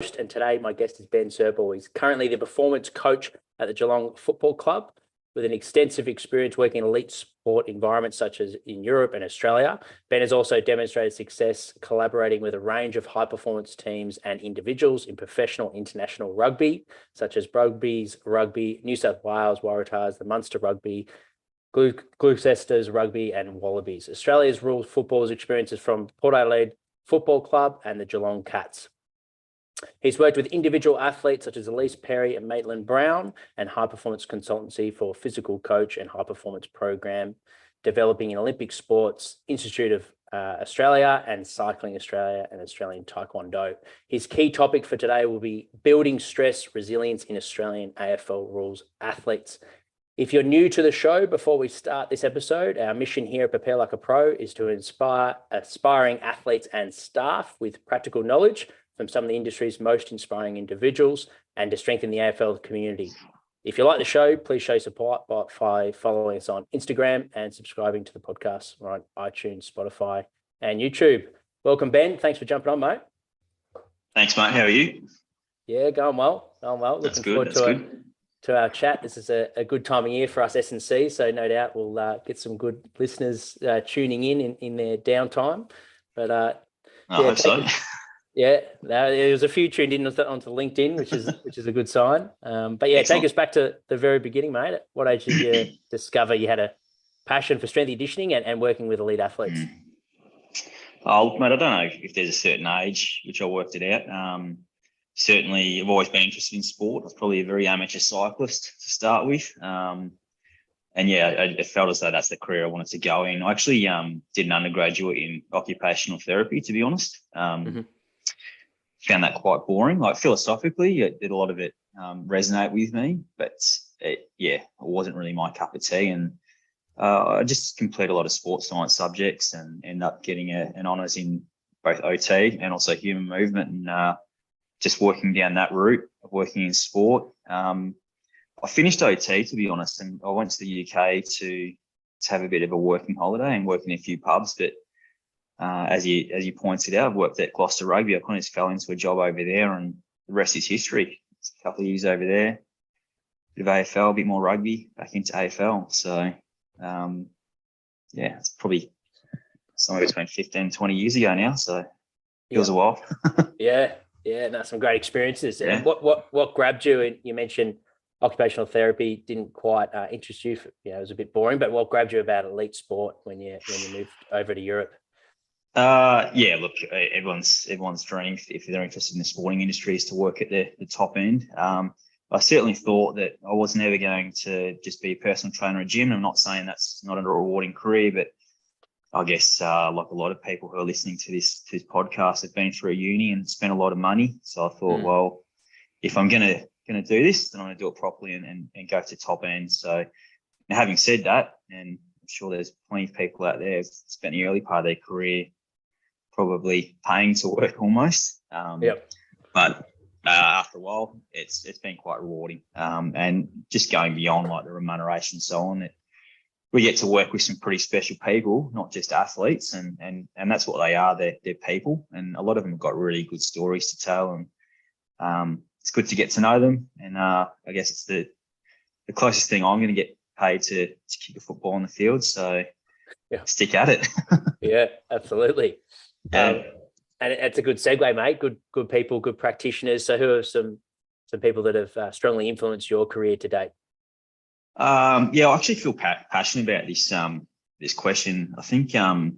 And today my guest is Ben Serpell. He's currently the performance coach at the Geelong Football Club with an extensive experience working in elite sport environments such as in Europe and Australia. Ben has also demonstrated success collaborating with a range of high-performance teams and individuals in professional international rugby, such as Brumbies Rugby, New South Wales Waratahs, the Munster Rugby, Gloucester Rugby and Wallabies. Australia's rules football's experiences from Port Adelaide Football Club and the Geelong Cats. He's worked with individual athletes such as Ellyse Perry and Maitlin Brown and high-performance consultancy for physical coach and high-performance program, developing in Olympic sports, Institute of Australia and Cycling Australia and Australian Taekwondo. His key topic for today will be building stress resilience in Australian AFL rules athletes. If you're new to the show, before we start this episode, our mission here at Prepare Like a Pro is to inspire aspiring athletes and staff with practical knowledge from some of the industry's most inspiring individuals and to strengthen the AFL community. If you like the show, please show support by following us on Instagram and subscribing to the podcast on iTunes, Spotify and YouTube. Welcome, Ben. Thanks for jumping on, mate. Thanks, mate. How are you? Yeah, going well. Looking forward to our chat. This is a good time of year for us S&C, so no doubt we'll get some good listeners tuning in their downtime. But I hope so. Yeah, there was a few tuned in onto LinkedIn, which is a good sign. But yeah, Excellent. Take us back to the very beginning, mate. At what age did you discover you had a passion for strength and conditioning and working with elite athletes? Oh, mate, I don't know if there's a certain age which I worked it out. Certainly, I've always been interested in sport. I was probably a very amateur cyclist to start with. And yeah, I felt as though that's the career I wanted to go in. I actually did an undergraduate in occupational therapy, to be honest. Found that quite boring. Like philosophically, a lot of it resonate with me, but it wasn't really my cup of tea. And I just completed a lot of sports science subjects and ended up getting an honours in both OT and also human movement, and just working down that route of working in sport. I finished OT, to be honest, and I went to the UK to have a bit of a working holiday and work in a few pubs, but as you pointed out, I've worked at Gloucester Rugby. I kind of just fell into a job over there, and the rest is history. It's a couple of years over there, bit of AFL, a bit more rugby, back into AFL. So, it's probably somewhere between 15, 20 years ago now. So, feels a while. Some great experiences. Yeah. And what grabbed you? And you mentioned occupational therapy didn't quite interest you. It was a bit boring. But what grabbed you about elite sport when you moved over to Europe? Look, everyone's dream, if they're interested in the sporting industry, is to work at the top end. I certainly thought that I was never going to just be a personal trainer at a gym. I'm not saying that's not a rewarding career, but I guess like a lot of people who are listening to this podcast have been through uni and spent a lot of money. So I thought, well, if I'm gonna do this, then I'm gonna do it properly and go to top end. So now, having said that, and I'm sure there's plenty of people out there who've spent the early part of their career probably paying to work almost. But after a while, it's been quite rewarding. And just going beyond like the remuneration and so on, we get to work with some pretty special people, not just athletes, and that's what they are. They're people, and a lot of them have got really good stories to tell, and it's good to get to know them. And I guess it's the closest thing I'm going to get paid to kick a football on the field. So stick at it. Yeah, absolutely. Yeah. And it's a good segue, mate. Good people, good practitioners. So who are some people that have strongly influenced your career to date? I actually feel passionate about this question. I think because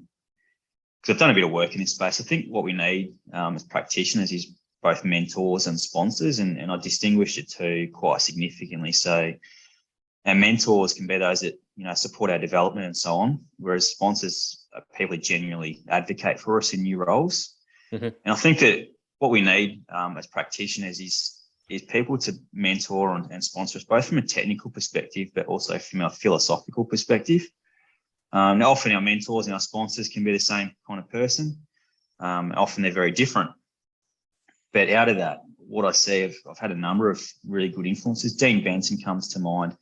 I've done a bit of work in this space, I think what we need as practitioners is both mentors and sponsors, and I distinguish the two quite significantly. So our mentors can be those that support our development and so on, whereas sponsors are people who genuinely advocate for us in new roles. And I think that what we need as practitioners is people to mentor and sponsor us, both from a technical perspective, but also from a philosophical perspective. Now, often our mentors and our sponsors can be the same kind of person. Often they're very different. But out of that, what I see, I've had a number of really good influences. Dean Benson comes to mind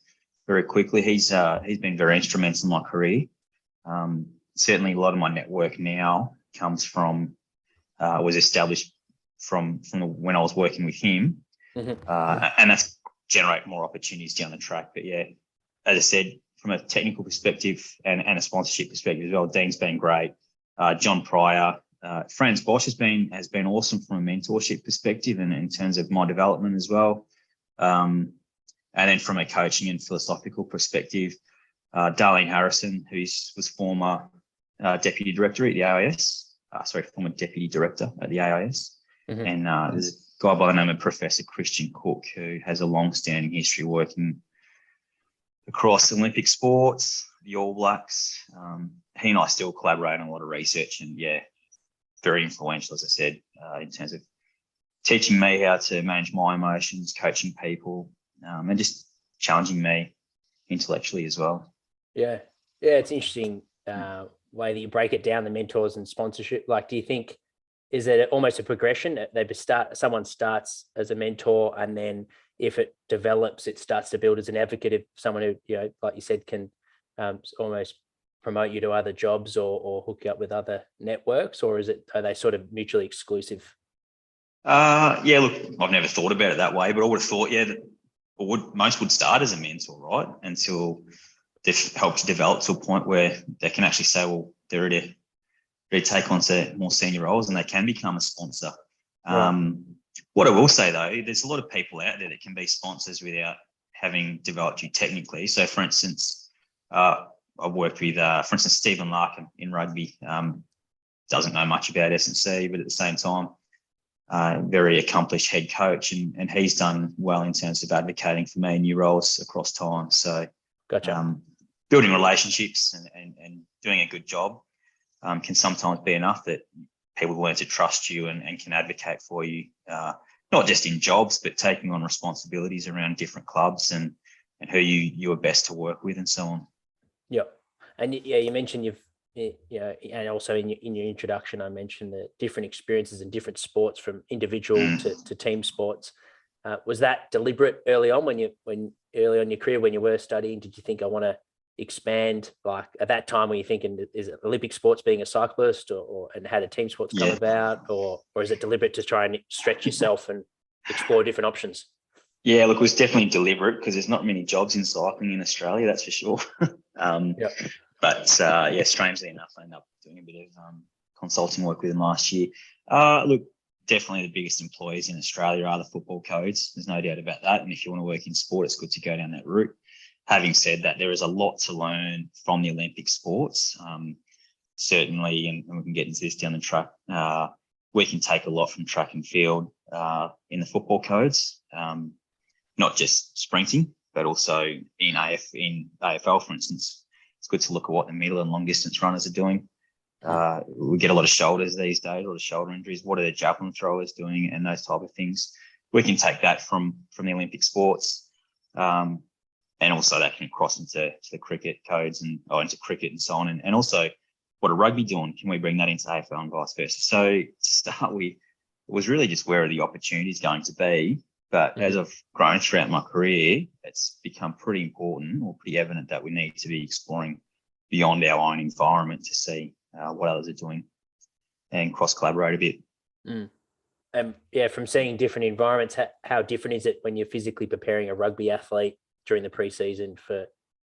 very quickly. He's been very instrumental in my career. Certainly a lot of my network now comes from, was established from when I was working with him, and that's generate more opportunities down the track. But yeah, as I said, from a technical perspective and a sponsorship perspective as well, Dean's been great. John Pryor, Franz Bosch has been awesome from a mentorship perspective and in terms of my development as well. And then from a coaching and philosophical perspective, Darlene Harrison, who was former deputy director at the AIS, former deputy director at the AIS. And there's a guy by the name of Professor Christian Cook, who has a long-standing history working across Olympic sports, the All Blacks. He and I still collaborate on a lot of research, and yeah, very influential, as I said, in terms of teaching me how to manage my emotions, coaching people, and just challenging me intellectually as well. Yeah, it's interesting way that you break it down, the mentors and sponsorship. Like, do you think, is it almost a progression? Someone starts as a mentor, and then if it develops, it starts to build as an advocate. If someone who, you know, like you said, can almost promote you to other jobs or hook you up with other networks, or are they sort of mutually exclusive? Yeah, look, I've never thought about it that way, but I would have thought, most would start as a mentor, right? Until they've helped to develop to a point where they can actually say, well, they're ready to take on to more senior roles and they can become a sponsor. Right. What I will say, though, there's a lot of people out there that can be sponsors without having developed you technically. So, for instance, I've worked with, Stephen Larkin in rugby. Doesn't know much about S&C, but at the same time, very accomplished head coach, and he's done well in terms of advocating for me in new roles across time. So, gotcha. Building relationships and doing a good job can sometimes be enough that people learn to trust you and can advocate for you, not just in jobs, but taking on responsibilities around different clubs and who you are best to work with and so on. Yep. And yeah, you mentioned and also in your introduction, I mentioned the different experiences in different sports, from individual to team sports. Was that deliberate early on early on in your career when you were studying? Did you think, I want to expand? Like at that time, were you thinking, is it Olympic sports being a cyclist, and how did team sports come about, or is it deliberate to try and stretch yourself and explore different options? Yeah, look, it was definitely deliberate because there's not many jobs in cycling in Australia, that's for sure. But strangely enough, I ended up doing a bit of consulting work with them last year. Look, definitely the biggest employees in Australia are the football codes. There's no doubt about that. And if you want to work in sport, it's good to go down that route. Having said that, there is a lot to learn from the Olympic sports. Certainly, and we can get into this down the track, we can take a lot from track and field in the football codes, not just sprinting, but also in AFL, for instance. It's good to look at what the middle and long distance runners are doing. We get a lot of shoulders these days, a lot of shoulder injuries. What are the javelin throwers doing, and those type of things? We can take that from the Olympic sports, and also that can cross into the cricket codes into cricket and so on. And also, what are rugby doing? Can we bring that into AFL and vice versa? So to start with, it was really just where are the opportunities going to be. But as I've grown throughout my career, it's become pretty important or pretty evident that we need to be exploring beyond our own environment to see what others are doing and cross-collaborate a bit. From seeing different environments, how different is it when you're physically preparing a rugby athlete during the preseason for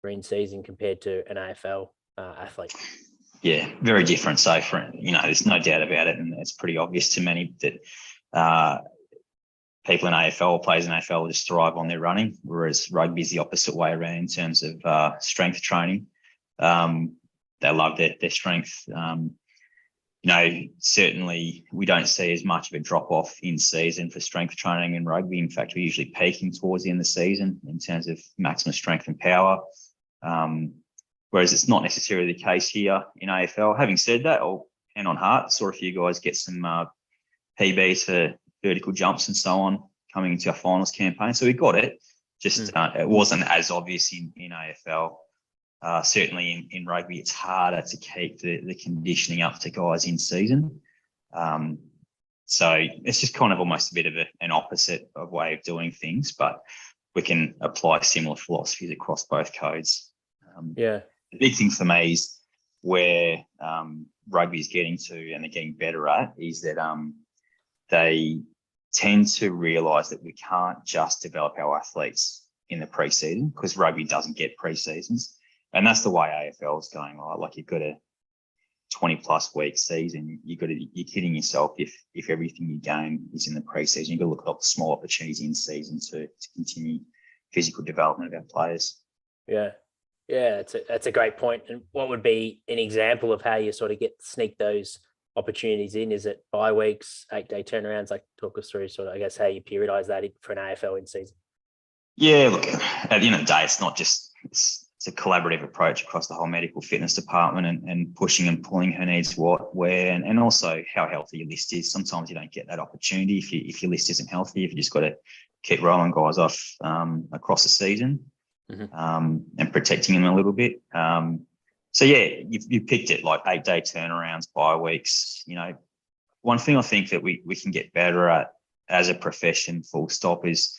in-season compared to an AFL athlete? Yeah, very different. So, there's no doubt about it, and it's pretty obvious to many that people in AFL, players in AFL, just thrive on their running, whereas rugby is the opposite way around in terms of strength training. They love their strength. Certainly we don't see as much of a drop-off in season for strength training in rugby. In fact, we're usually peaking towards the end of the season in terms of maximum strength and power, whereas it's not necessarily the case here in AFL. Having said that, I'll hand on heart, saw a few guys get some PBs for vertical jumps and so on coming into our finals campaign. So we got it. Just it wasn't as obvious in AFL. Certainly in rugby, it's harder to keep the conditioning up to guys in season. So it's just kind of almost a bit of an opposite of way of doing things, but we can apply similar philosophies across both codes. The big thing for me is where rugby is getting to and they're getting better at is that they tend to realise that we can't just develop our athletes in the preseason, because rugby doesn't get preseasons. And that's the way AFL is going, right? Like, you've got a 20+ week season. You're kidding yourself if everything you gain is in the preseason. You've got to look at the small opportunities in season to continue physical development of our players. Yeah. Yeah, that's a great point. And what would be an example of how you sort of sneak those opportunities in? Is it bye weeks, 8-day turnarounds? Like, talk us through sort of, I guess, how you periodise that for an AFL in season. Yeah, look, at the end of the day, it's not just it's a collaborative approach across the whole medical fitness department, and pushing and pulling who needs what, where, and also how healthy your list is. Sometimes you don't get that opportunity if your list isn't healthy. If you just got to keep rolling guys off across the season. And protecting them a little bit. So yeah, you picked it, like 8-day turnarounds, bye weeks. You know, one thing I think that we can get better at as a profession, full stop, is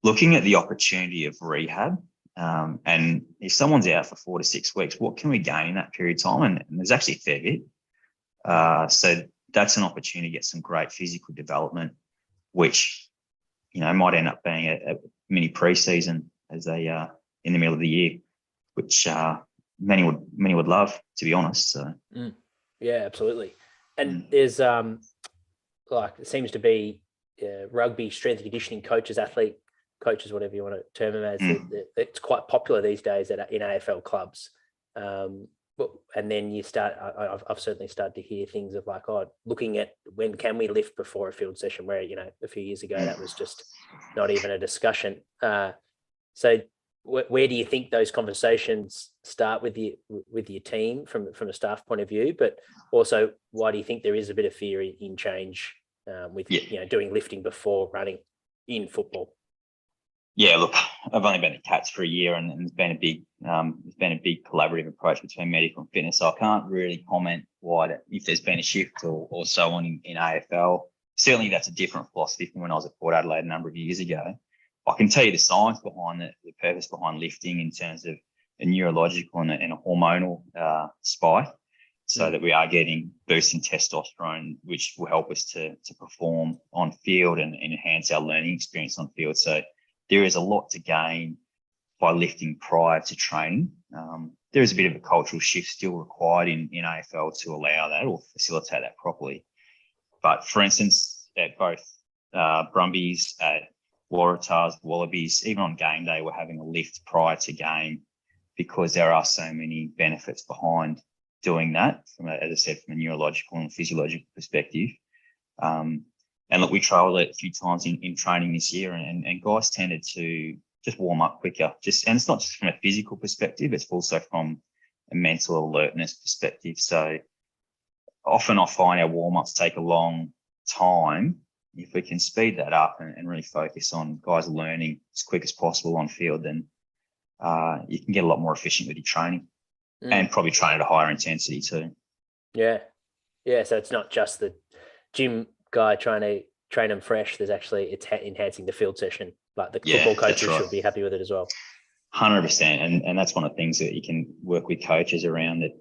looking at the opportunity of rehab. And if someone's out for 4 to 6 weeks, what can we gain in that period of time? And there's actually a fair bit. So that's an opportunity to get some great physical development, which, you know, might end up being a mini preseason as in the middle of the year, which many would love, to be honest. So yeah, absolutely. And there's like, it seems to be rugby strength and conditioning coaches, athlete coaches, whatever you want to term them as. It's quite popular these days in AFL clubs. And then you start. I've certainly started to hear things of like, looking at when can we lift before a field session, where, you know, a few years ago that was just not even a discussion. So where do you think those conversations start with your team from a staff point of view? But also, why do you think there is a bit of fear in change you know, doing lifting before running in football? Yeah, look, I've only been at Cats for a year, and there's been a big collaborative approach between medical and fitness. So I can't really comment if there's been a shift or so on in AFL. Certainly, that's a different philosophy from when I was at Port Adelaide a number of years ago. I can tell you the science behind it, the purpose behind lifting, in terms of a neurological and a hormonal spike, so that we are getting boosting testosterone, which will help us to perform on field and enhance our learning experience on field. So there is a lot to gain by lifting prior to training. There is a bit of a cultural shift still required in AFL to allow that or facilitate that properly. But for instance, at both Brumbies, at Waratahs, Wallabies, even on game day, we're having a lift prior to game, because there are so many benefits behind doing that, as I said, from a neurological and physiological perspective. And look, we trialled it a few times in training this year, and guys tended to just warm up quicker. And it's not just from a physical perspective, it's also from a mental alertness perspective. So often I find our warm-ups take a long time. If we can speed that up and really focus on guys learning as quick as possible on field, then you can get a lot more efficient with your training, and probably train at a higher intensity too. Yeah. Yeah. So it's not just the gym guy trying to train them fresh. There's actually, it's enhancing the field session. Like, the football coaches should be happy with it as well. 100%. And that's one of the things that you can work with coaches around, that,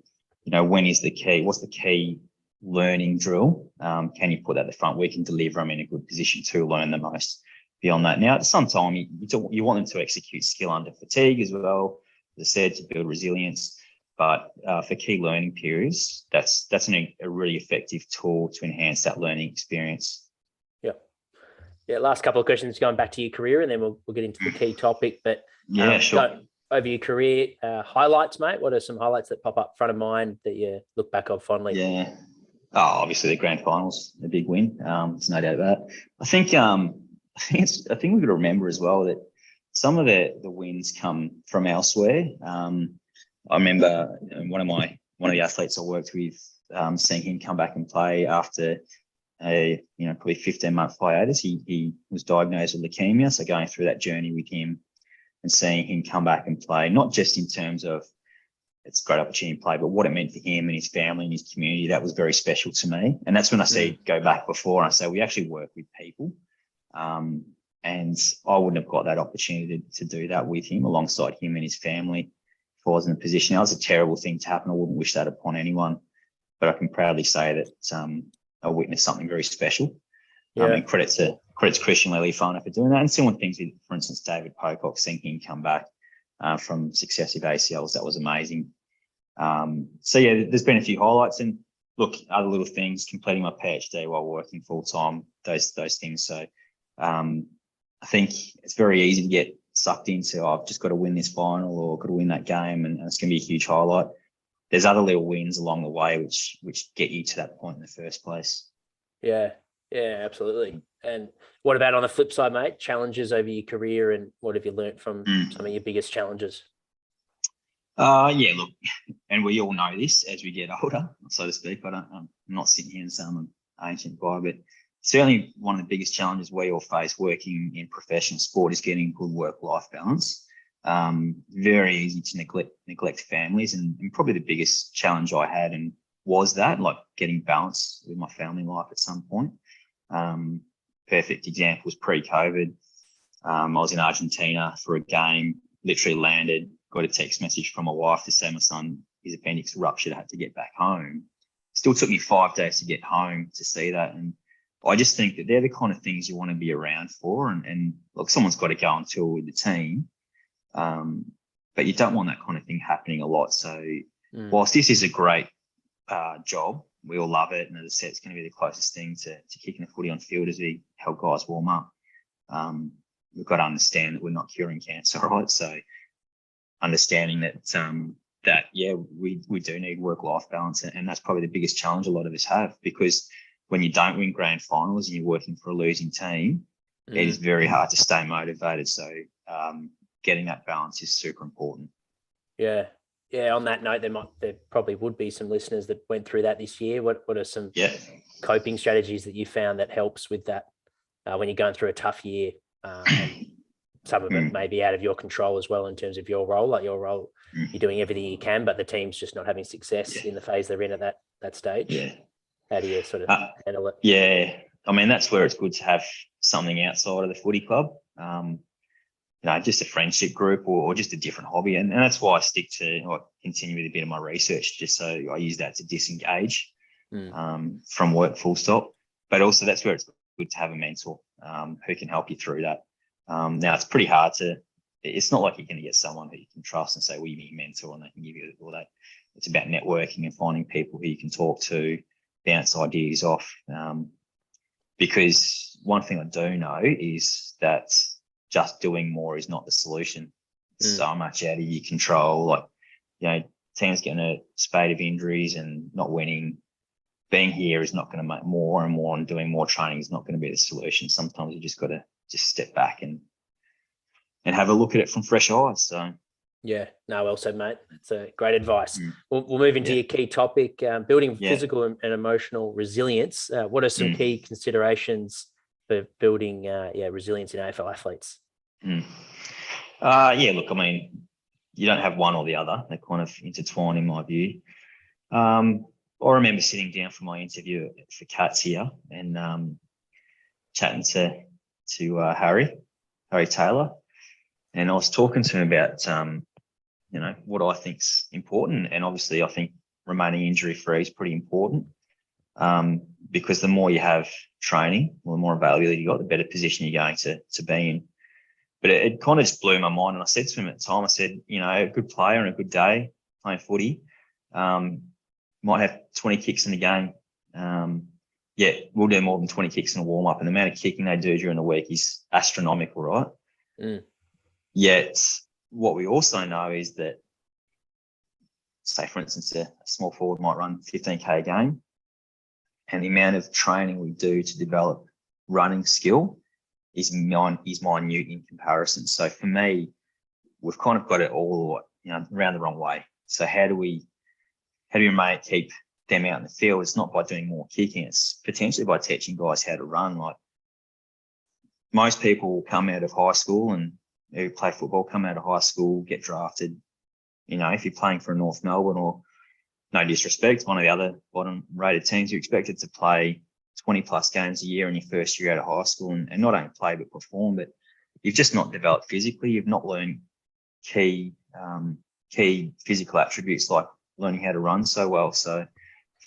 you know, when is the key? What's the key learning drill? Can you put that at the front? We can deliver them in a good position to learn the most beyond that. Now, at some time, you want them to execute skill under fatigue as well, as I said, to build resilience. But for key learning periods, that's a really effective tool to enhance that learning experience. Yeah. Last couple of questions going back to your career, and then we'll get into the key topic. But sure. Over your career, highlights, mate. What are some highlights that pop up front of mind that you look back on fondly? Yeah. Obviously the grand finals, a big win. There's no doubt about it. I think we've got to remember as well that some of the wins come from elsewhere. I remember one of the athletes I worked with, seeing him come back and play after a probably 15-month hiatus. He was diagnosed with leukemia, so going through that journey with him and seeing him come back and play, not just in terms of it's a great opportunity to play, but what it meant for him and his family and his community, that was very special to me. And that's when I see go back before, and I say we actually work with people. And I wouldn't have got that opportunity to do that with him, alongside him and his family, if I was in a position. That was a terrible thing to happen. I wouldn't wish that upon anyone, but I can proudly say that I witnessed something very special. And credit to Christian Leilifano for doing that. And similar things with, for instance, David Pocock, seeing him come back from successive ACLs. That was amazing. So yeah, there's been a few highlights, and look, other little things, completing my PhD while working full time, those things. So I think it's very easy to get sucked into, I've just got to win this final or got to win that game, and it's going to be a huge highlight. There's other little wins along the way which get you to that point in the first place. Yeah, absolutely. And what about on the flip side, mate? Challenges over your career, and what have you learnt from some of your biggest challenges? Yeah, look, and we all know this as we get older, so to speak. I'm not sitting here and saying I'm an ancient guy, but certainly one of the biggest challenges we all face working in professional sport is getting good work-life balance. Very easy to neglect families, and probably the biggest challenge I had and was that, like, getting balance with my family life at some point. Perfect example was pre-COVID. I was in Argentina for a game, literally landed, got a text message from my wife to say my son, his appendix ruptured, had to get back home. Still took me 5 days to get home to see that. And I just think that they're the kind of things you want to be around for. And look, someone's got to go on tour with the team. But you don't want that kind of thing happening a lot. So whilst this is a great job, we all love it. And as I said, it's going to be the closest thing to kicking the footy on field as we help guys warm up. We've got to understand that we're not curing cancer, right? So understanding that we do need work-life balance, and that's probably the biggest challenge a lot of us have, because when you don't win grand finals and you're working for a losing team, it is very hard to stay motivated. So getting that balance is super important. Yeah. On that note, there probably would be some listeners that went through that this year. What are some coping strategies that you found that helps with that when you're going through a tough year? And some of it may be out of your control as well in terms of your role. Like your role, you're doing everything you can, but the team's just not having success in the phase they're in at that stage. Yeah. How do you sort of handle it? Yeah, I mean, that's where it's good to have something outside of the footy club. Just a friendship group or just a different hobby. And that's why I stick to, I continue with a bit of my research, just so I use that to disengage from work full stop. But also that's where it's good to have a mentor who can help you through that. Now, it's pretty hard it's not like you're going to get someone who you can trust and say, well, you need a mentor and they can give you all that. It's about networking and finding people who you can talk to, bounce ideas off. Because one thing I do know is that just doing more is not the solution. It's so much out of your control. Like, teams getting a spate of injuries and not winning. Being here is not going to make more and more, and doing more training is not going to be the solution. Sometimes you just got to just step back and have a look at it from fresh eyes. So yeah, no, well said, mate. That's a great advice. We'll move into your key topic, building physical and emotional resilience. What are some key considerations for building resilience in AFL athletes? Look, I mean, you don't have one or the other. They're kind of intertwined in my view. I remember sitting down for my interview for Cats here and chatting to Harry Taylor, and I was talking to him about what I think's important, and obviously I think remaining injury free is pretty important because the more you have training, the more availability you got, the better position you're going to be in. But it kind of just blew my mind, and I said to him at the time, I said, a good player on a good day playing footy might have 20 kicks in the game. We'll do more than 20 kicks in a warm-up, and the amount of kicking they do during the week is astronomical, right? Yet what we also know is that, say, for instance, a small forward might run 15K a game, and the amount of training we do to develop running skill is minute in comparison. So for me, we've kind of got it all, around the wrong way. So how do we keep them out in the field? It's not by doing more kicking. It's potentially by teaching guys how to run. Like, most people come out of high school and who play football come out of high school, get drafted. If you're playing for North Melbourne, or no disrespect, one of the other bottom rated teams, you're expected to play 20 plus games a year in your first year out of high school and not only play but perform. But you've just not developed physically. You've not learned key physical attributes like learning how to run so well. So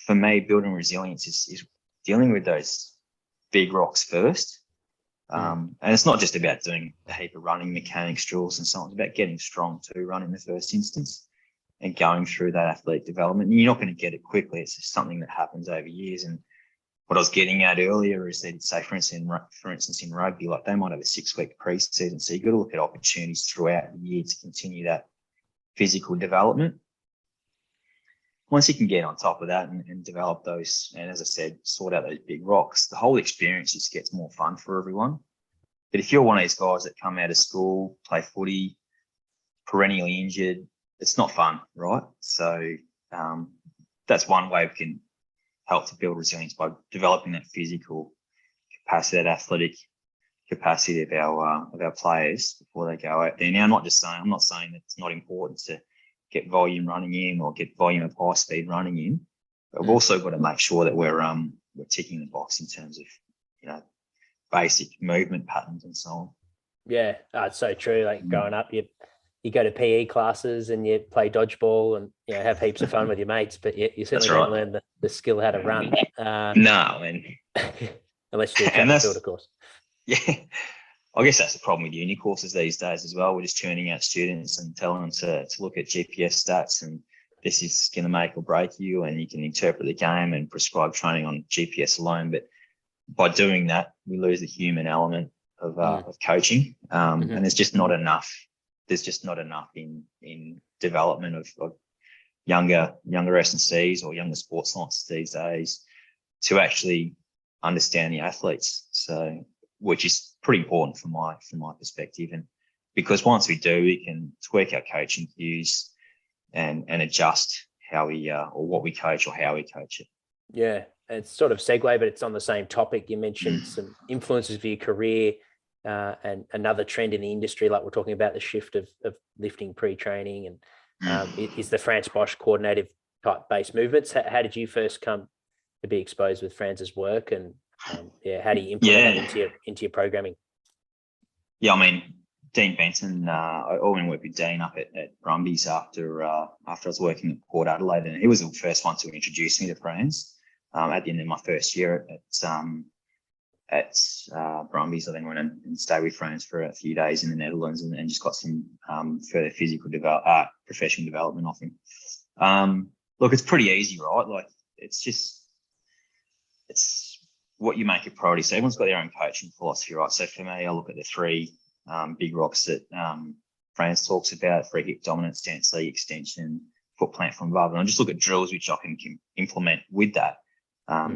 for me, building resilience is dealing with those big rocks first. And it's not just about doing a heap of running mechanics drills and so on. It's about getting strong too, running in the first instance and going through that athletic development. And you're not going to get it quickly. It's just something that happens over years. And what I was getting at earlier is that, say, for instance, in rugby, like they might have a 6-week preseason. So you've got to look at opportunities throughout the year to continue that physical development. Once you can get on top of that and develop those, and as I said, sort out those big rocks, the whole experience just gets more fun for everyone. But if you're one of these guys that come out of school, play footy, perennially injured, it's not fun, right? So that's one way we can help to build resilience, by developing that physical capacity, that athletic capacity of our players before they go out there. Now, I'm not saying that it's not important to get volume running in or get volume of high speed running in, but we've also got to make sure that we're ticking the box in terms of basic movement patterns and so on. Yeah, it's so true. Like growing up, you go to PE classes and you play dodgeball and have heaps of fun with your mates, but you certainly don't learn the skill how to run. No, man. Unless you do track and field, of course. Yeah. I guess that's the problem with uni courses these days as well. We're just turning out students and telling them to look at GPS stats, and this is going to make or break you, and you can interpret the game and prescribe training on GPS alone. But by doing that, we lose the human element of coaching, and there's just not enough. There's just not enough in development of younger S&Cs or younger sports scientists these days to actually understand the athletes. So, which is pretty important from my perspective. And because once we do, we can tweak our coaching cues and adjust how we or what we coach or how we coach it. Yeah, it's sort of segue, but it's on the same topic. You mentioned some influences for your career and another trend in the industry, like we're talking about the shift of lifting pre-training and is the Franz Bosch coordinative type based movements. How did you first come to be exposed with Franz's work, and how do you implement that into your programming? Yeah, I mean, Dean Benton, I went work with Dean up at Brumbies after I was working at Port Adelaide, and he was the first one to introduce me to Franz. At the end of my first year at Brumbies, I then went and stayed with Franz for a few days in the Netherlands and just got some further physical professional development off him. Look, it's pretty easy, right? Like it's what you make a priority. So everyone's got their own coaching philosophy, right? So for me, I look at the three big rocks that Franz talks about: free hip dominance, stance leg extension, foot plant from above. And I just look at drills which I can implement with that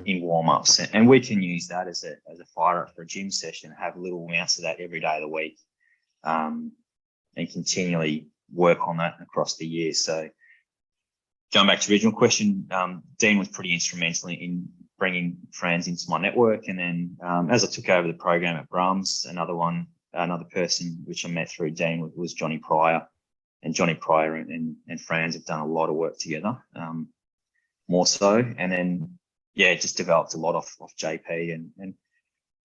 in warm-ups. And we can use that as a fire-up for a gym session, have little amounts of that every day of the week, and continually work on that across the year. So going back to the original question, Dean was pretty instrumental in bringing Franz into my network. And then as I took over the program at Brums, another person which I met through Dean was Johnny Pryor. And Johnny Pryor and Franz have done a lot of work together, more so. And then, it just developed a lot off JP. And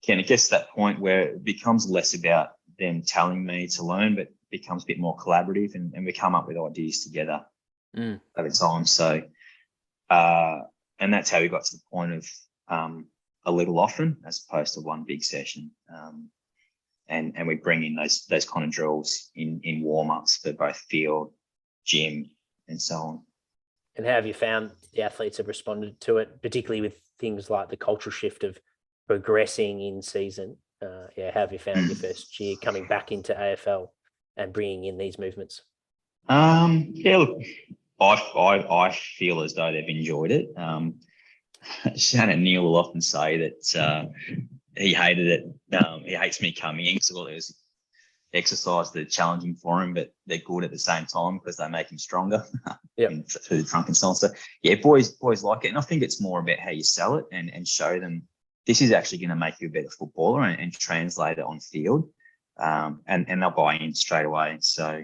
again, it gets to that point where it becomes less about them telling me to learn, but becomes a bit more collaborative, and we come up with ideas together over time. So, and that's how we got to the point of a little often as opposed to one big session. And we bring in those kind of drills in warm-ups for both field, gym, and so on. And how have you found the athletes have responded to it, particularly with things like the cultural shift of progressing in season? How have you found your first year coming back into AFL and bringing in these movements? Look, I feel as though they've enjoyed it. Shannon Neal will often say that he hated it. He hates me coming in because it was exercise that are challenging for him, but they're good at the same time because they make him stronger through the trunk and so on. So boys like it. And I think it's more about how you sell it and show them this is actually going to make you a better footballer and translate it on field. And they'll buy in straight away. So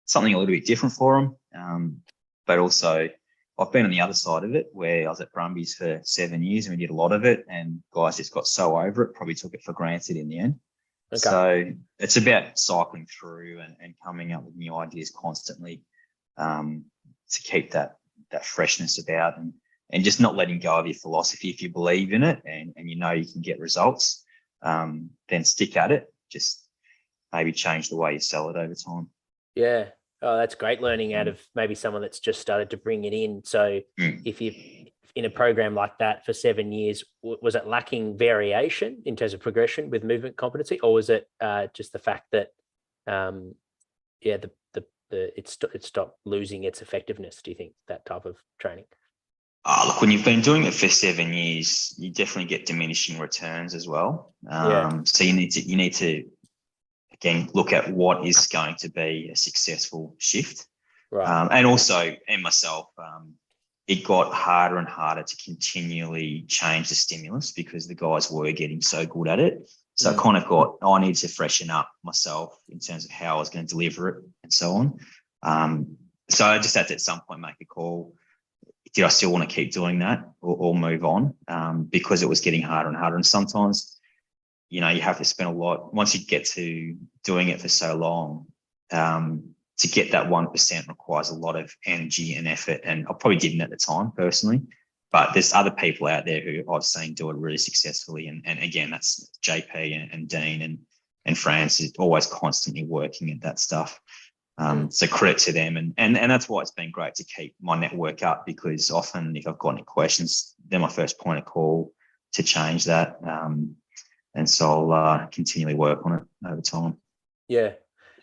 something a little bit different for them. But also I've been on the other side of it where I was at Brumbies for 7 years and we did a lot of it, and guys just got so over it, probably took it for granted in the end. Okay. So it's about cycling through and coming up with new ideas constantly to keep that freshness about just not letting go of your philosophy. If you believe in it and you know you can get results, then stick at it. Just maybe change the way you sell it over time. Yeah. Oh, that's great learning out of maybe someone that's just started to bring it in. So if you've in a program like that for 7 years, was it lacking variation in terms of progression with movement competency, or was it just the fact that, it stopped losing its effectiveness? Do you think that type of training? Look, when you've been doing it for 7 years, you definitely get diminishing returns as well. So you need to again look at what is going to be a successful shift. Right. And also, and myself, it got harder and harder to continually change the stimulus because the guys were getting so good at it. So I needed to freshen up myself in terms of how I was going to deliver it and so on. So I just had to at some point make a call. Did I still want to keep doing that or move on? Because it was getting harder and harder. And sometimes, you have to spend a lot, once you get to doing it for so long, to get that 1% requires a lot of energy and effort. And I probably didn't at the time personally, but there's other people out there who I've seen do it really successfully. And again, that's JP and Dean and France is always constantly working at that stuff. So credit to them. And that's why it's been great to keep my network up, because often if I've got any questions, they're my first point of call to change that. And so I'll continually work on it over time. Yeah.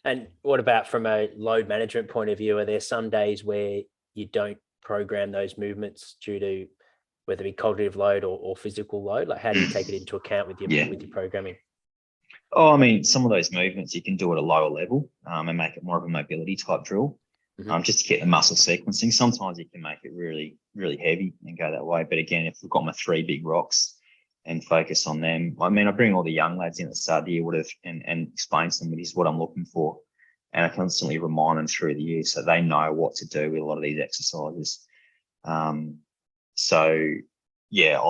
And what about from a load management point of view? Are there some days where you don't program those movements due to whether it be cognitive load or physical load? Like, how do you take it into account with your programming? Oh, I mean, some of those movements you can do at a lower level and make it more of a mobility type drill, just to get the muscle sequencing. Sometimes you can make it really, really heavy and go that way. But again, if we've got my 3 big rocks and focus on them, I mean, I bring all the young lads in at the start of the year and explain to them this is what I'm looking for. And I constantly remind them through the year so they know what to do with a lot of these exercises. I'll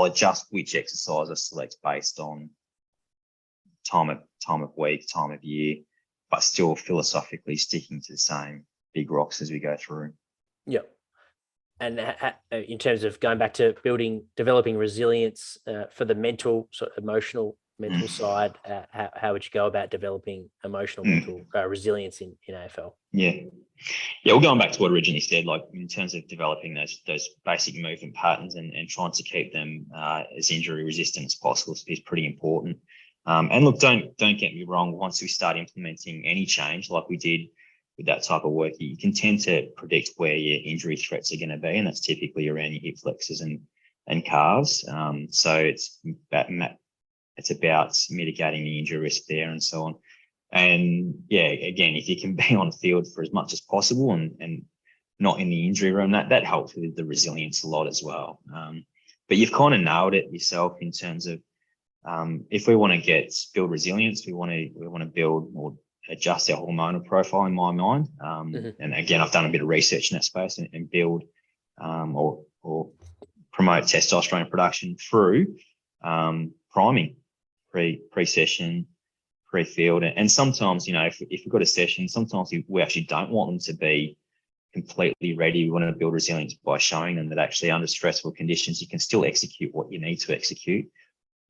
adjust which exercise I select based on time of week, time of year, but still philosophically sticking to the same big rocks as we go through. Yep. And in terms of going back to developing resilience for the mental, emotional side, how would you go about developing mental resilience in AFL? Well, going back to what I originally said, like in terms of developing those basic movement patterns and trying to keep them as injury resistant as possible is pretty important. And look, don't get me wrong. Once we start implementing any change, like we did with that type of work, you can tend to predict where your injury threats are going to be, and that's typically around your hip flexors and calves. So it's about mitigating the injury risk there and so on. And again, if you can be on the field for as much as possible and not in the injury room, that helps with the resilience a lot as well. But you've kind of nailed it yourself in terms of if we want to build resilience, we want to build or adjust our hormonal profile in my mind. And again, I've done a bit of research in that space and build or promote testosterone production through priming, pre-session, pre-field. And sometimes, if we've got a session, sometimes we actually don't want them to be completely ready. We want to build resilience by showing them that actually under stressful conditions, you can still execute what you need to execute,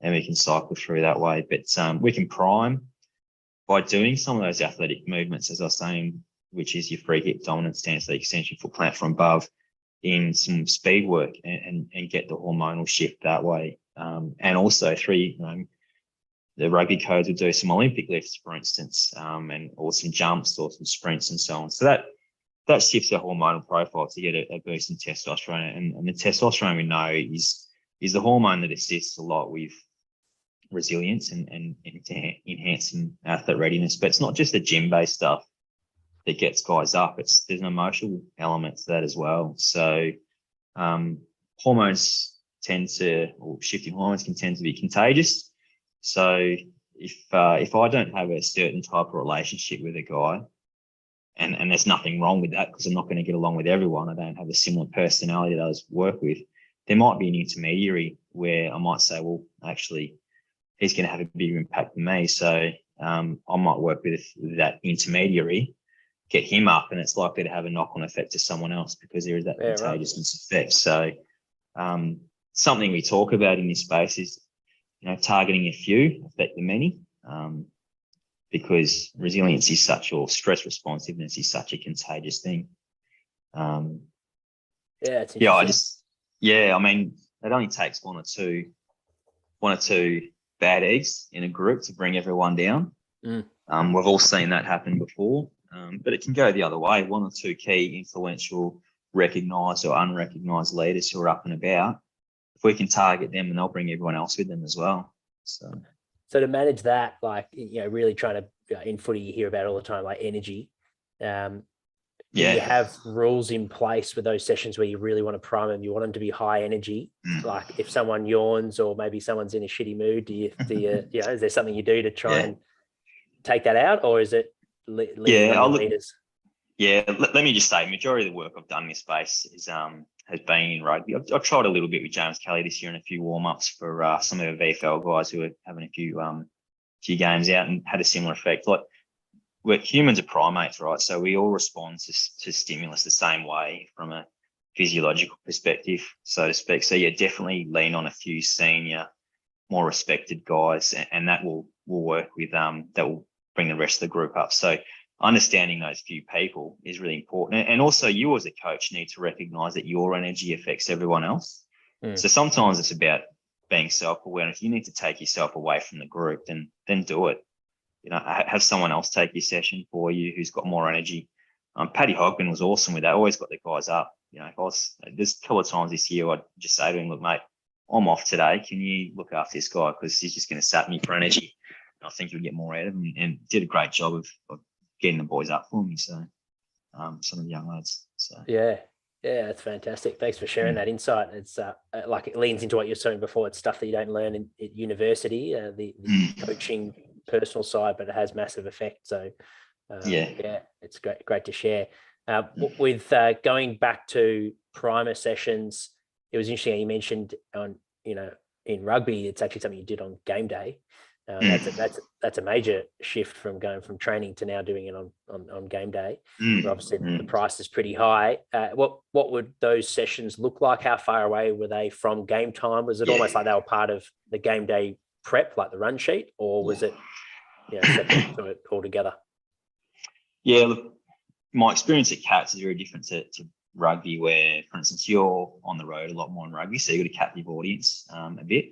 and we can cycle through that way. But we can prime by doing some of those athletic movements, as I was saying, which is your free hip dominant stance, the extension foot plant from above, in some speed work and get the hormonal shift that way. And also through the rugby codes will do some Olympic lifts, for instance, or some jumps or some sprints and so on. So that shifts the hormonal profile to get a boost in testosterone. And the testosterone we know is the hormone that assists a lot with resilience and enhancing athlete readiness. But it's not just the gym-based stuff that gets guys up. There's an emotional element to that as well. So shifting hormones can tend to be contagious. So if I don't have a certain type of relationship with a guy, and there's nothing wrong with that because I'm not going to get along with everyone, I don't have a similar personality that I work with, there might be an intermediary where I might say, well, actually, he's going to have a bigger impact than me. So I might work with that intermediary, get him up, and it's likely to have a knock-on effect to someone else because there is that contagiousness effect. So Something we talk about in this space is, targeting a few, affect the many, because resilience is stress responsiveness is such a contagious thing. It's interesting. I mean, it only takes one or two bad eggs in a group to bring everyone down. We've all seen that happen before, but it can go the other way. One or two key influential, recognised or unrecognised leaders who are up and about, if we can target them, and they'll bring everyone else with them as well. So to manage that, really trying to, in footy, you hear about all the time, like energy. Do you have rules in place with those sessions where you really want to prime them? You want them to be high energy. Like if someone yawns or maybe someone's in a shitty mood, do you is there something you do to try and take that out, or is it leading on the leaders? Let me just say, majority of the work I've done in this space has been in rugby. I've tried a little bit with James Kelly this year and a few warm-ups for some of the VFL guys who are having a few games out, and had a similar effect. Like, we're humans are primates, right? So we all respond to stimulus the same way from a physiological perspective, so to speak. So definitely lean on a few senior, more respected guys, and that will work with that will bring the rest of the group up. So understanding those few people is really important. And also, you as a coach need to recognize that your energy affects everyone else. So sometimes it's about being self-aware. If you need to take yourself away from the group, then do it. Have someone else take your session for you who's got more energy. Paddy Hogman was awesome with that. Always got the guys up. There's a couple of times this year I'd just say to him, look, mate, I'm off today. Can you look after this guy? Because he's just going to sap me for energy. I think you'll get more out of him, and did a great job of getting the boys up for me. So some of the young lads. So yeah, that's fantastic. Thanks for sharing that insight. It's like it leans into what you're saying before. It's stuff that you don't learn at university, the coaching personal side, but it has massive effect. So it's great to share. With going back to primer sessions, it was interesting you mentioned in rugby, it's actually something you did on game day. That's a major shift from going from training to now doing it on game day. But obviously the price is pretty high. What would those sessions look like? How far away were they from game time? Was it almost like they were part of the game day prep, like the run sheet, or was it separate to it altogether? Look, my experience at Cats is very different to rugby, where, for instance, you're on the road a lot more in rugby, so you've got a captive audience a bit.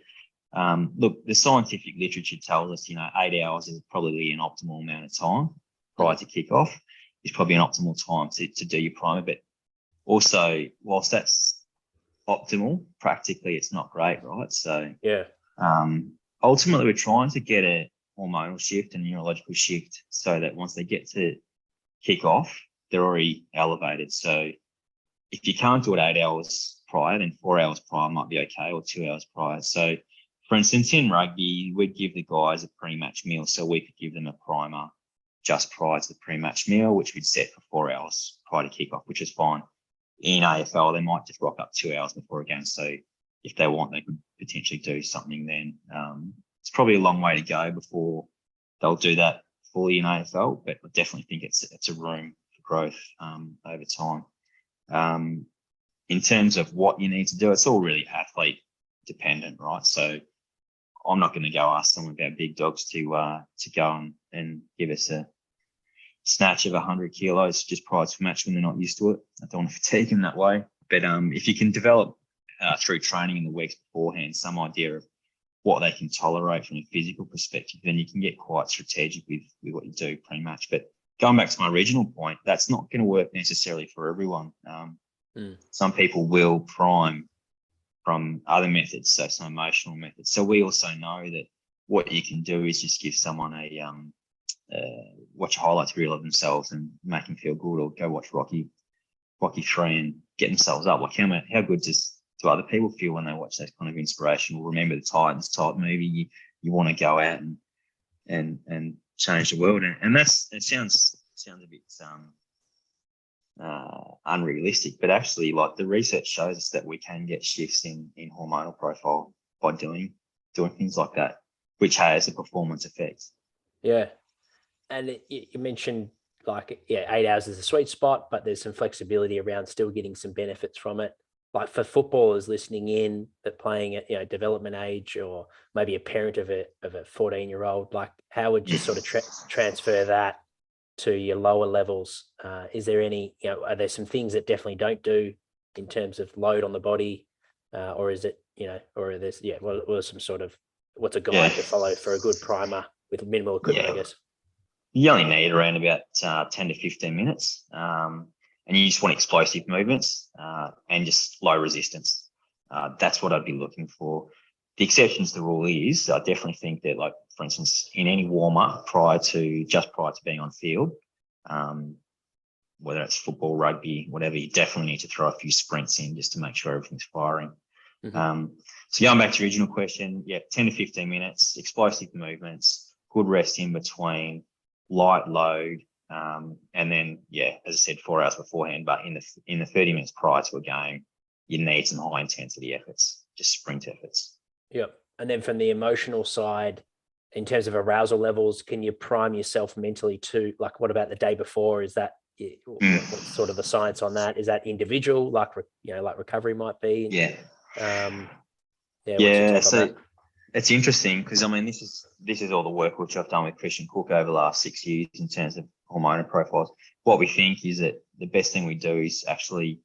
Look, the scientific literature tells us, 8 hours is probably an optimal amount of time prior to kick-off. It's probably an optimal time to do your primer. But also, whilst that's optimal, practically it's not great, right? So ultimately, we're trying to get a hormonal shift and neurological shift so that once they get to kick off, they're already elevated. So if you can't do it 8 hours prior, then 4 hours prior might be okay, or 2 hours prior. So, for instance, in rugby, we'd give the guys a pre-match meal, so we could give them a primer just prior to the pre-match meal, which we'd set for 4 hours prior to kick-off, which is fine. In AFL, they might just rock up 2 hours before a game. So if they want, they could potentially do something then. It's probably a long way to go before they'll do that fully in AFL, but I definitely think it's a room for growth over time. In terms of what you need to do, it's all really athlete dependent, right? So I'm not going to go ask someone about big dogs to go and give us a snatch of 100 kilos just prior to a match when they're not used to it. I don't want to fatigue them that way. But if you can develop through training in the weeks beforehand some idea of what they can tolerate from a physical perspective, then you can get quite strategic with what you do pre-match. But going back to my original point, that's not going to work necessarily for everyone. Some people will prime from other methods, so some emotional methods. So we also know that what you can do is just give someone watch a highlights reel of themselves and make them feel good, or go watch Rocky 3 and get themselves up. Like how good do other people feel when they watch that kind of inspirational, remember the Titans type movie? You want to go out and change the world, and it sounds a bit unrealistic, but actually, like, the research shows us that we can get shifts in hormonal profile by doing things like that, which has a performance effect. Yeah. And you mentioned 8 hours is a sweet spot, but there's some flexibility around still getting some benefits from it. like for footballers listening in that playing at, development age, or maybe a parent of a 14-year-old, like how would you sort of transfer that to your lower levels? Is there any, are there some things that definitely don't do in terms of load on the body, or is it, or are there's, what are some sort of, what's a guide to follow for a good primer with minimal equipment, I guess? You only need around about 10 to 15 minutes. And you just want explosive movements and just low resistance. That's what I'd be looking for. The exceptions to the rule is, I definitely think that, like, for instance, in any warm-up prior to being on field, whether it's football, rugby, whatever, you definitely need to throw a few sprints in just to make sure everything's firing. Mm-hmm. So going back to your original question, 10 to 15 minutes, explosive movements, good rest in between, light load, and then, as I said, 4 hours beforehand, but in the 30 minutes prior to a game, you need some high intensity efforts, just sprint efforts. Yep. And then from the emotional side, in terms of arousal levels, can you prime yourself mentally too? Like, what about the day before? Is that what's sort of the science on that? Is that individual, like recovery might be? So it's interesting because, I mean, this is all the work which I've done with Christian Cook over the last 6 years in terms of hormonal profiles. What we think is that the best thing we do is actually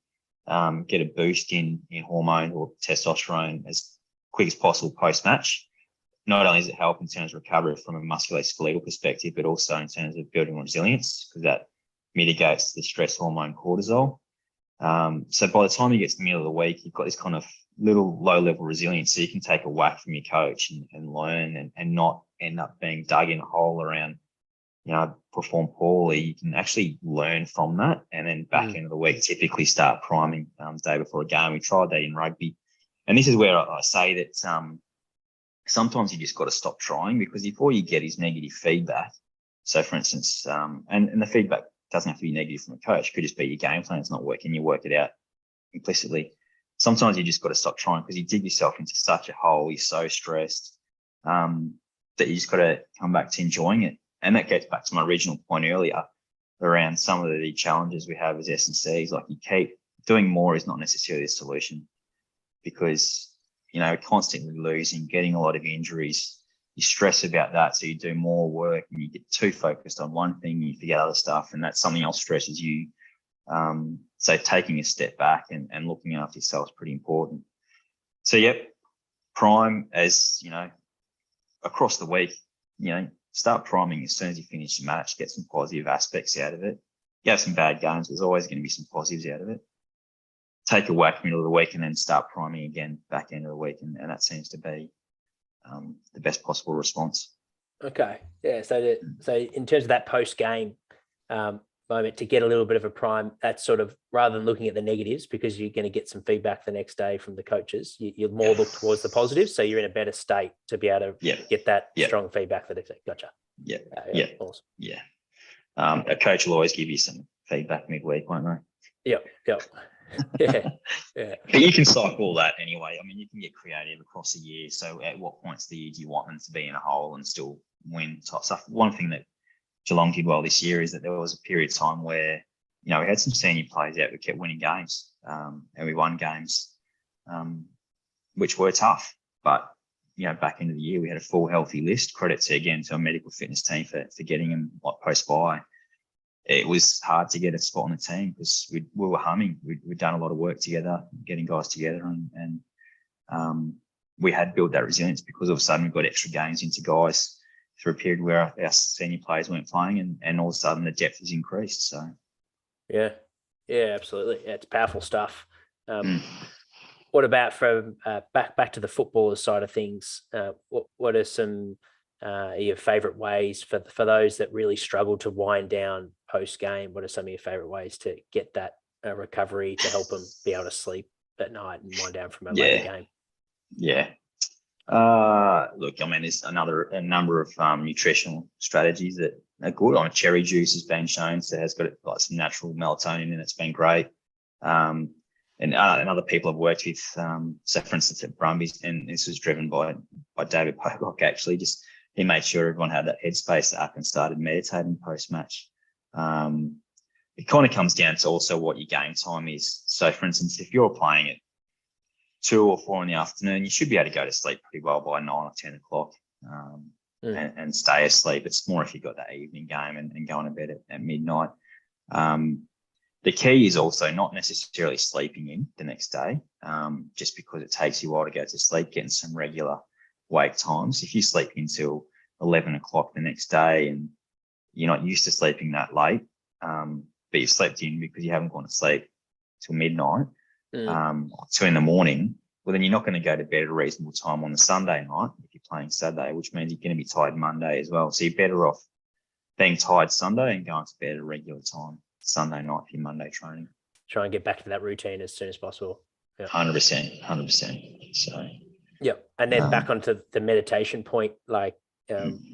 get a boost in hormone or testosterone as quick as possible post-match. Not only does it help in terms of recovery from a musculoskeletal perspective, but also in terms of building resilience, because that mitigates the stress hormone cortisol. So by the time you get to the middle of the week, you've got this kind of little low-level resilience, so you can take a whack from your coach and learn and not end up being dug in a hole around, perform poorly. You can actually learn from that, and then back end of the week, typically start priming the day before a game. We tried that in rugby. And this is where I say that sometimes you just got to stop trying, because if all you get is negative feedback, so for instance, and the feedback doesn't have to be negative from a coach, it could just be your game plan's not working, you work it out implicitly. Sometimes you just got to stop trying, because you dig yourself into such a hole, you're so stressed that you just got to come back to enjoying it. And that gets back to my original point earlier around some of the challenges we have as S&Cs. Like, you keep doing more is not necessarily the solution, because, constantly losing, getting a lot of injuries, you stress about that. So you do more work and you get too focused on one thing, you forget other stuff, and that's something else stresses you. So taking a step back and looking after yourself is pretty important. So, prime as, across the week, start priming as soon as you finish the match, get some positive aspects out of it. You have some bad games, there's always going to be some positives out of it. Take a whack middle of the week and then start priming again back end of the week. And that seems to be the best possible response. Okay. Yeah. So in terms of that post-game moment, to get a little bit of a prime, that's sort of, rather than looking at the negatives, because you're going to get some feedback the next day from the coaches, you're more look towards the positives. So you're in a better state to be able to get that strong feedback for the next day. Gotcha. Awesome. Yeah. A coach will always give you some feedback midweek, won't they? Yep. Yeah. But you can cycle that anyway. I mean, you can get creative across a year. So at what points do you want them to be in a hole and still win type stuff? One thing that Geelong did well this year is that there was a period of time where, we had some senior players out who kept winning games, and we won games, which were tough. But, back into the year, we had a full healthy list. Credit to our medical fitness team for getting them post-bye. It was hard to get a spot on the team because we were humming. We'd done a lot of work together, getting guys together, and we had built that resilience because all of a sudden we got extra games into guys through a period where our senior players weren't playing, and all of a sudden the depth has increased. So, yeah, absolutely. Yeah, it's powerful stuff. What about from back to the footballers side of things? What are some your favourite ways for those that really struggle to wind down post game? What are some of your favourite ways to get that recovery to help them be able to sleep at night and wind down from a later game? Yeah. Look, I mean, there's a number of nutritional strategies that are good. Cherry juice has been shown, so it has got some natural melatonin, and it's been great. And other people I've worked with, so for instance at Brumbies, and this was driven by David Power, actually, just he made sure everyone had that headspace up and started meditating post-match. It kind of comes down to also what your game time is. So, for instance, if you're playing 2 or 4 in the afternoon, you should be able to go to sleep pretty well by 9 or 10 o'clock and stay asleep. It's more if you've got that evening game and going to bed at midnight. The key is also not necessarily sleeping in the next day, just because it takes you a while to go to sleep, getting some regular wake times. If you sleep until 11 o'clock the next day and you're not used to sleeping that late, but you've slept in because you haven't gone to sleep till midnight, or 2 in the morning, well, then you're not going to go to bed at a reasonable time on the Sunday night if you're playing Saturday, which means you're going to be tired Monday as well. So you're better off being tired Sunday and going to bed at a regular time Sunday night for your Monday training. Try and get back to that routine as soon as possible. Yeah. 100%. So, yeah. And then back onto the meditation point, like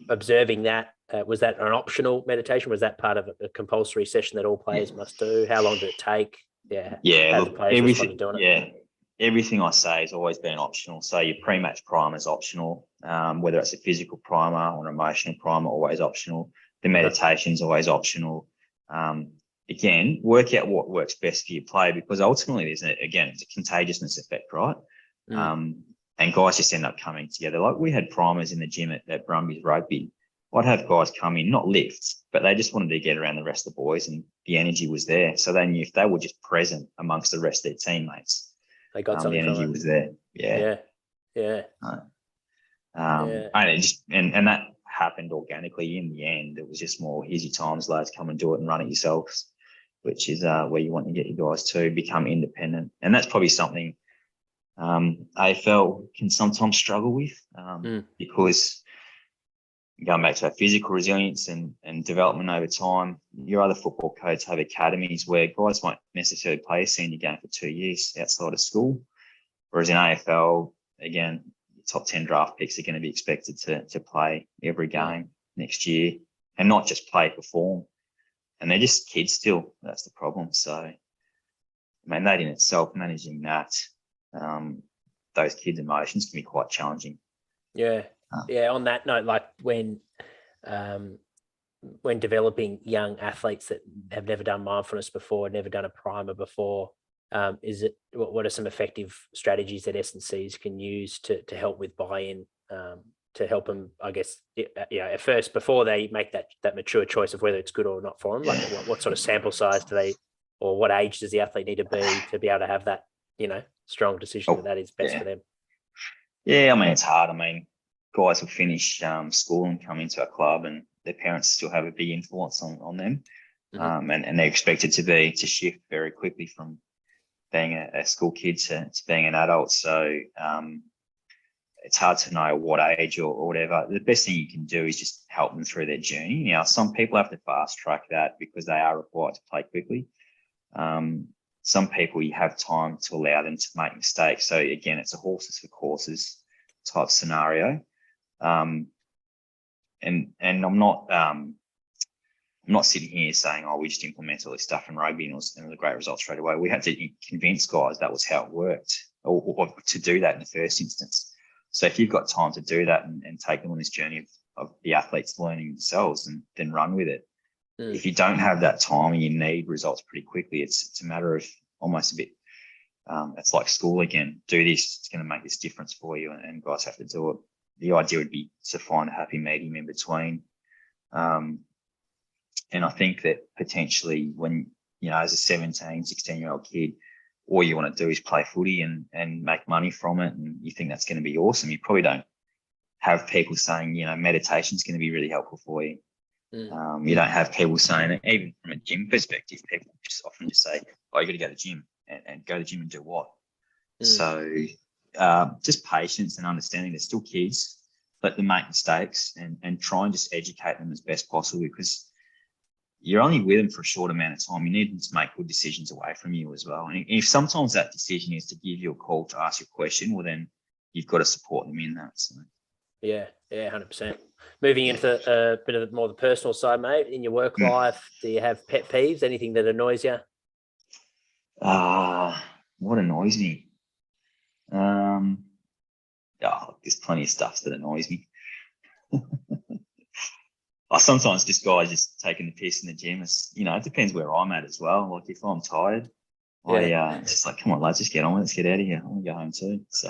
observing that, was that an optional meditation? Was that part of a compulsory session that all players must do? How long did it take? Yeah. Look, everything, doing it? Everything I say has always been optional. So your pre-match primer is optional, whether it's a physical primer or an emotional primer, always optional. The meditation is always optional. Again, work out what works best for your play, because ultimately it's a contagiousness effect, right? And guys just end up coming together. Like we had primers in the gym at Brumbies Rugby. I'd have guys come in, not lifts, but they just wanted to get around the rest of the boys, and the energy was there. So they knew if they were just present amongst the rest of their teammates, they got something. The energy was there. Yeah. And that happened organically in the end. It was just more, here's your times, lads, come and do it and run it yourselves, which is where you want to get your guys to become independent. And that's probably something AFL can sometimes struggle with, because going back to our physical resilience and development over time, your other football codes have academies where guys won't necessarily play a senior game for 2 years outside of school. Whereas in AFL, again, top 10 draft picks are going to be expected to play every game next year, and not just play, perform. And they're just kids still. That's the problem. So, I mean, that in itself, managing that, those kids' emotions can be quite challenging. Yeah. On that note, like when developing young athletes that have never done mindfulness before, never done a primer before, what are some effective strategies that S&Cs can use to help with buy-in, to help them, I guess, at first, before they make that mature choice of whether it's good or not for them? Like what sort of sample size do they, or what age does the athlete need to be able to have that, strong decision that is best for them? Yeah, I mean, it's hard. I mean, guys will finish school and come into our club, and their parents still have a big influence on them. And they're expected to shift very quickly from being a school kid to being an adult. So it's hard to know what age or whatever. The best thing you can do is just help them through their journey. Some people have to fast track that because they are required to play quickly. Some people, you have time to allow them to make mistakes. So again, it's a horses for courses type scenario. And I'm not sitting here saying, we just implement all this stuff in rugby and it was a great result straight away. We had to convince guys that was how it worked, or to do that in the first instance. So if you've got time to do that and take them on this journey of the athletes learning themselves, and then run with it. If you don't have that time and you need results pretty quickly, it's a matter of almost a bit, it's like school again. Do this, it's going to make this difference for you, and guys have to do it. The idea would be to find a happy medium in between. And I think that potentially when, as a 17, 16-year-old kid, all you want to do is play footy and make money from it, and you think that's going to be awesome, you probably don't have people saying, meditation is going to be really helpful for you. You don't have people saying it, even from a gym perspective. People often just say, you got to go to the gym, and go to the gym and do what? So just patience and understanding they're still kids, let them make mistakes, and try and just educate them as best possible, because you're only with them for a short amount of time. You need them to make good decisions away from you as well. And if sometimes that decision is to give you a call to ask you a question, well, then you've got to support them in that. So. Yeah, 100%. Moving into a bit of more the personal side, mate, in your work life, do you have pet peeves, anything that annoys you? What annoys me? There's plenty of stuff that annoys me. Sometimes just guys just taking the piss in the gym. It depends where I'm at as well. Like if I'm tired, It's just like, come on, lads, just get on, let's get out of here. I want to go home too. So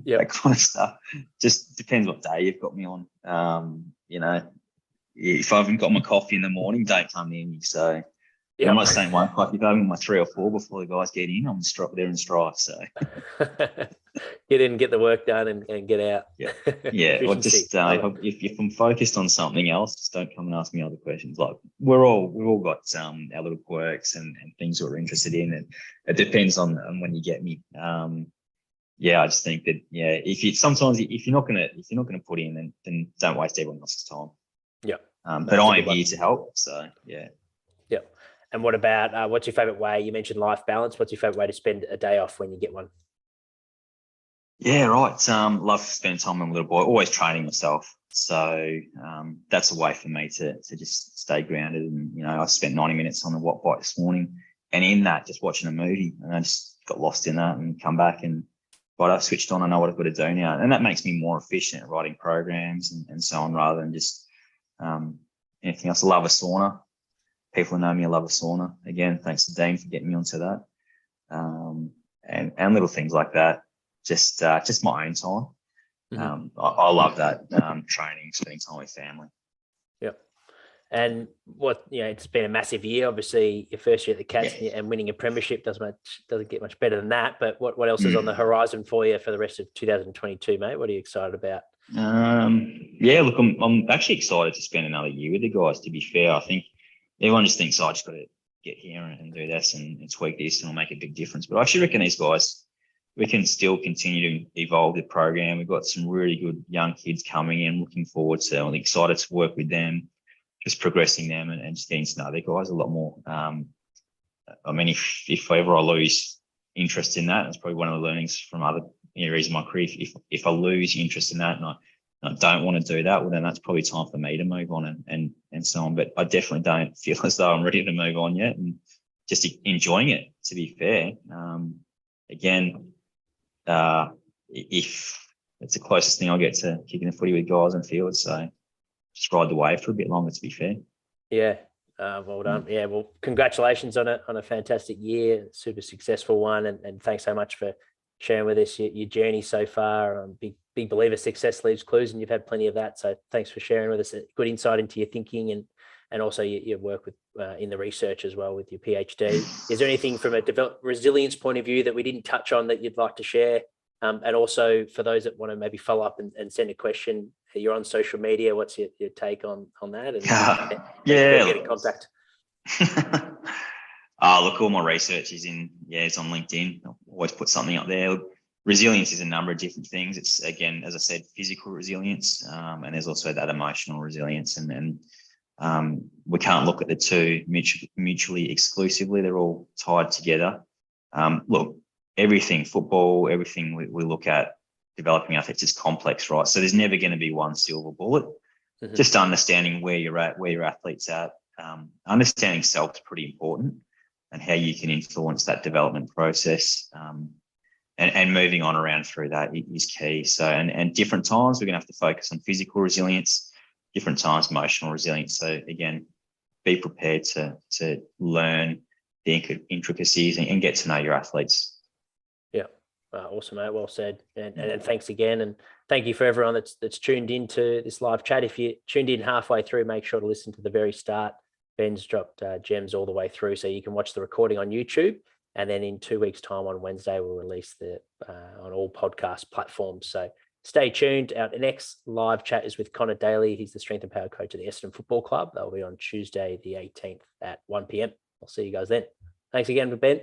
Yep. that kind of stuff. Just depends what day you've got me on. If I haven't got my coffee in the morning, don't come near me. So I'm not saying 1 o'clock. If I have my 3 or 4 before the guys get in, I'm there and strive. So get in, get the work done, and get out. Yeah. Or just if I'm focused on something else, just don't come and ask me other questions. Like we've all got our little quirks and things that we're interested in, and it depends on when you get me. I just think that if you're not gonna put in, then don't waste everyone else's time. Yeah. But I am here to help. So yeah. Yeah. And what about what's your favourite way? You mentioned life balance. What's your favourite way to spend a day off when you get one? Yeah, right. Love spending time with my little boy. Always training myself. So that's a way for me to just stay grounded. And I spent 90 minutes on the Watt bike this morning, and in that, just watching a movie, and I just got lost in that and come back and I've switched on. I know what I've got to do now, and that makes me more efficient at writing programs and so on, rather than just anything else. I love a sauna. People who know me, I love a sauna. Again, thanks to Dean for getting me onto that. And little things like that. Just my own time. Mm-hmm. I love that. Training, spending time with family. Yep. And it's been a massive year. Obviously, your first year at the Cats and winning a premiership doesn't get much better than that. But what else is on the horizon for you for the rest of 2022, mate? What are you excited about? Look, I'm actually excited to spend another year with the guys. To be fair, I think everyone just thinks, I just got to get here and do this and tweak this and it'll make a big difference. But I actually reckon these guys, we can still continue to evolve the program. We've got some really good young kids coming in. Looking forward to. I'm excited to work with them, just progressing them and just getting to know the guys a lot more. If ever I lose interest in that, that's probably one of the learnings from other areas of my career. If I lose interest in that and I don't want to do that, well, then that's probably time for me to move on and so on. But I definitely don't feel as though I'm ready to move on yet, and just enjoying it, to be fair. If it's the closest thing I'll get to kicking the footy with guys and fields, so just ride the wave for a bit longer, to be fair. Yeah. Well done. Yeah. Well, congratulations on a fantastic year, super successful one. And thanks so much for sharing with us your journey so far. I'm a big believer success leaves clues, and you've had plenty of that. So thanks for sharing with us a good insight into your thinking and also your work with in the research as well with your PhD. Is there anything from a resilience point of view that we didn't touch on that you'd like to share? And also for those that want to maybe follow up and send a question, you're on social media. What's your take on that? And get in contact. Look, all my research is it's on LinkedIn. I'll always put something up there. Resilience is a number of different things. It's, again, as I said, physical resilience, and there's also that emotional resilience, and we can't look at the two mutually exclusively. They're all tied together. Look, everything, football, everything we look at developing athletes is complex, right? So there's never going to be one silver bullet. Mm-hmm. Just understanding where you're at, where your athlete's at, understanding self is pretty important, and how you can influence that development process, and moving on around through that is key. So, and different times we're going to have to focus on physical resilience, different times emotional resilience. So again, be prepared to learn the intricacies and get to know your athletes. Yeah. Awesome, mate. Well said. And thanks again. And thank you for everyone that's tuned into this live chat. If you tuned in halfway through, make sure to listen to the very start. Ben's dropped gems all the way through, so you can watch the recording on YouTube. And then in 2 weeks' time on Wednesday, we'll release on all podcast platforms. So stay tuned. Our next live chat is with Connor Daly. He's the strength and power coach at the Essendon Football Club. That'll be on Tuesday, the 18th at 1 p.m. I'll see you guys then. Thanks again, Ben.